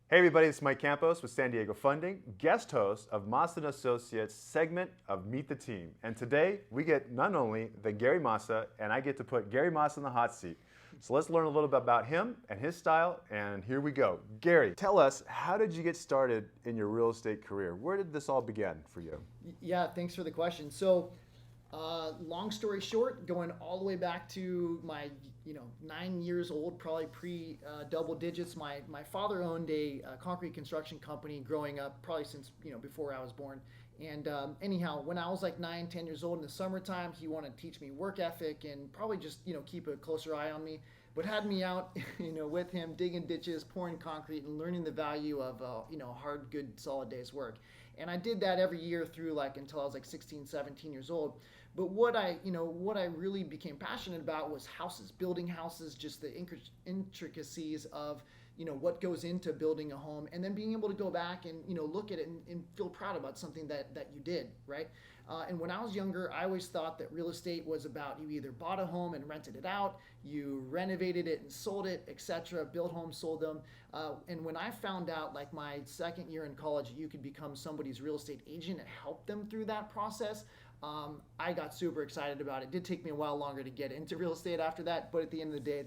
Hey everybody, it's Mike Campos with San Diego Funding, guest host of Massa & Associates segment of Meet the Team. And today we get none only than Gary Massa, and I get to put Gary Massa in the hot seat. So let's learn a little bit about him and his style, and here we go. Gary, tell us, how did you get started in your real estate career? Where did this all begin for you? Yeah, thanks for the question. Long story short, going all the way back to my, 9 years old, probably pre double digits. My father owned a concrete construction company growing up, probably since before I was born. And anyhow, when I was like 9, 10 years old in the summertime, he wanted to teach me work ethic and probably just keep a closer eye on me. But had me out, with him digging ditches, pouring concrete, and learning the value of hard, good, solid day's work. And I did that every year through like until I was like 16, 17 years old. But what I really became passionate about was houses, building houses, just the intricacies of what goes into building a home, and then being able to go back and look at it and feel proud about something that you did, right? And when I was younger, I always thought that real estate was about you either bought a home and rented it out, you renovated it and sold it, etc. Built homes, sold them. And when I found out, like my second year in college, you could become somebody's real estate agent and help them through that process. I got super excited about it. It did take me a while longer to get into real estate after that, but at the end of the day,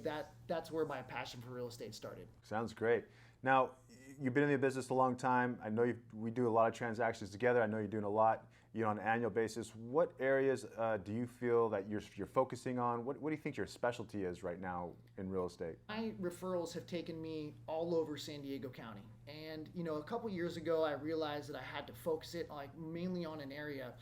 that's where my passion for real estate started. Sounds great. Now, you've been in the business a long time. I know we do a lot of transactions together. I know you're doing a lot, on an annual basis. What areas do you feel that you're focusing on? What do you think your specialty is right now in real estate? My referrals have taken me all over San Diego County. And, a couple years ago, I realized that I had to focus it like mainly on an area,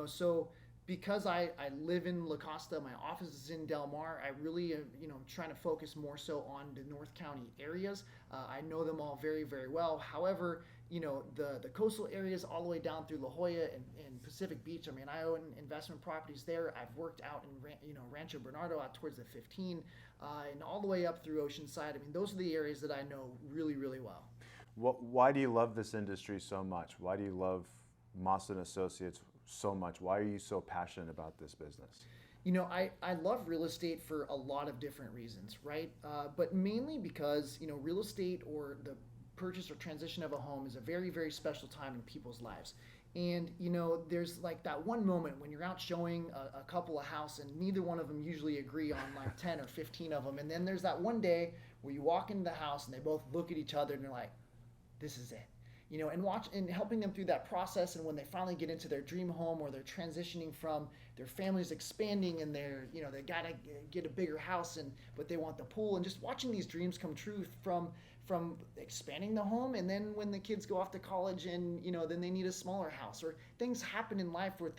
so because I live in La Costa, my office is in Del Mar. I really, am trying to focus more so on the North County areas. I know them all very, very well. However, the coastal areas all the way down through La Jolla and Pacific Beach. I mean, I own investment properties there. I've worked out in Rancho Bernardo out towards the 15, and all the way up through Oceanside. I mean, those are the areas that I know really, really well. Why do you love this industry so much? Why do you love Massa & Associates so much? Why are you so passionate about this business? I love real estate for a lot of different reasons, right? But mainly because, real estate or the purchase or transition of a home is a very, very special time in people's lives. And, there's like that one moment when you're out showing a couple a house and neither one of them usually agree on like 10 or 15 of them. And then there's that one day where you walk into the house and they both look at each other and they're like, this is it, and watch and helping them through that process. And when they finally get into their dream home or they're transitioning from their family's expanding and they gotta get a bigger house, but they want the pool, and just watching these dreams come true from expanding the home. And then when the kids go off to college and then they need a smaller house, or things happen in life where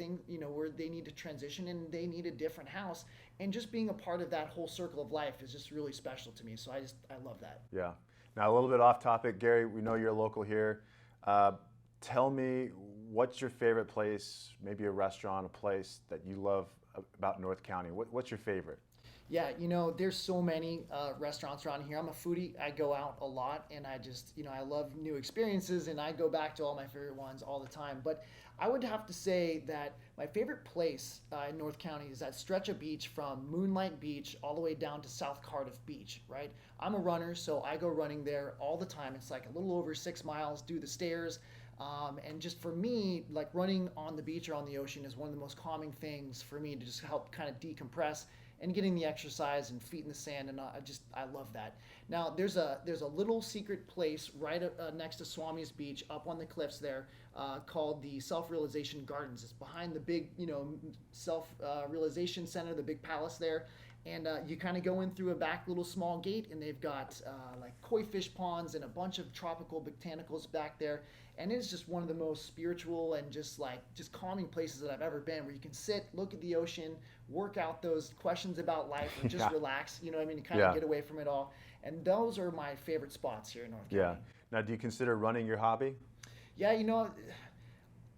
where they need to transition and they need a different house, and just being a part of that whole circle of life is just really special to me. So I love that. Yeah. Now, a little bit off topic, Gary, we know you're local here. Tell me, what's your favorite place, maybe a restaurant, a place that you love about North County? What's your favorite? Yeah, there's so many restaurants around here. I'm a foodie. I go out a lot, and I just, I love new experiences, and I go back to all my favorite ones all the time. But I would have to say that my favorite place in North County is that stretch of beach from Moonlight Beach all the way down to South Cardiff Beach, right? I'm a runner, so I go running there all the time. It's like a little over 6 miles, do the stairs. And just for me, like running on the beach or on the ocean is one of the most calming things for me to just help kind of decompress and getting the exercise and feet in the sand, and I love that. Now there's a little secret place right next to Swami's Beach up on the cliffs there, called the Self Realization Gardens. It's behind the big self realization center, the big palace there. And you kind of go in through a back little small gate, and they've got like koi fish ponds and a bunch of tropical botanicals back there. And it's just one of the most spiritual and just calming places that I've ever been, where you can sit, look at the ocean, work out those questions about life, and just Yeah. relax. You know what I mean? Kind Yeah. of get away from it all. And those are my favorite spots here in North Yeah. County. Now, do you consider running your hobby? Yeah,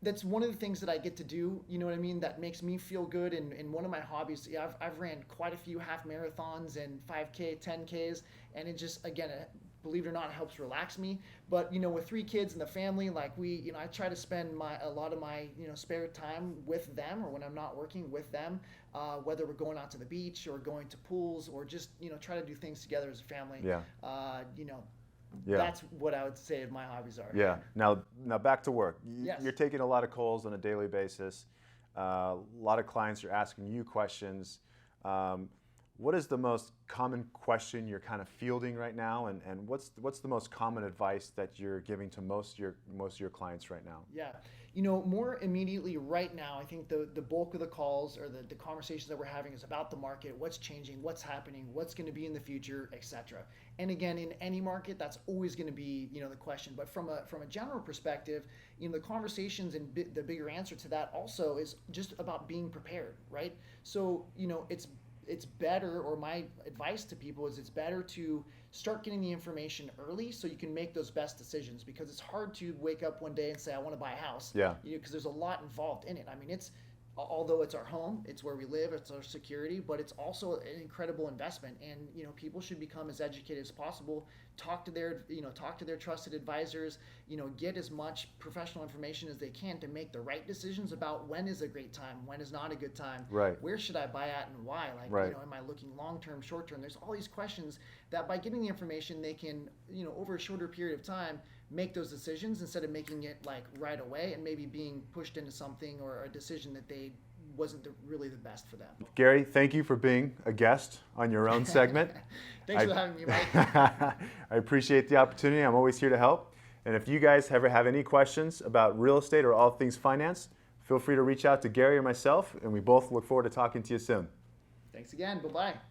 that's one of the things that I get to do, you know what I mean, that makes me feel good. And one of my hobbies, yeah, I've ran quite a few half marathons and 5K, 10Ks, and it just, again, believe it or not, it helps relax me. But with 3 kids and the family, like I try to spend a lot of my spare time with them, or when I'm not working with them, whether we're going out to the beach or going to pools, or just try to do things together as a family. Yeah. Uh, Yeah. That's what I would say my hobbies are. Yeah. Now back to work. Yes. You're taking a lot of calls on a daily basis. A lot of clients are asking you questions. What is the most common question you're kind of fielding right now, and what's the most common advice that you're giving to most of your clients right now? Yeah, more immediately right now, I think the bulk of the calls or the conversations that we're having is about the market, what's changing, what's happening, what's going to be in the future, etc. And again, in any market, that's always going to be the question. But from a general perspective, the conversations and the bigger answer to that also is just about being prepared, right? So it's better, or my advice to people is it's better to start getting the information early so you can make those best decisions, because it's hard to wake up one day and say I want to buy a house. Yeah. Because there's a lot involved in it. I mean, although it's our home, it's where we live, it's our security, but it's also an incredible investment. And people should become as educated as possible. Talk to their trusted advisors. Get as much professional information as they can to make the right decisions about when is a great time, when is not a good time. Right. Where should I buy at and why? Like, right. Am I looking long term, short term? There's all these questions that by getting the information, they can over a shorter period of time make those decisions instead of making it like right away and maybe being pushed into something or a decision that they wasn't really the best for them. Gary, thank you for being a guest on your own segment. Thanks for having me, Mike. I appreciate the opportunity. I'm always here to help. And if you guys ever have any questions about real estate or all things finance, feel free to reach out to Gary or myself, and we both look forward to talking to you soon. Thanks again. Bye-bye.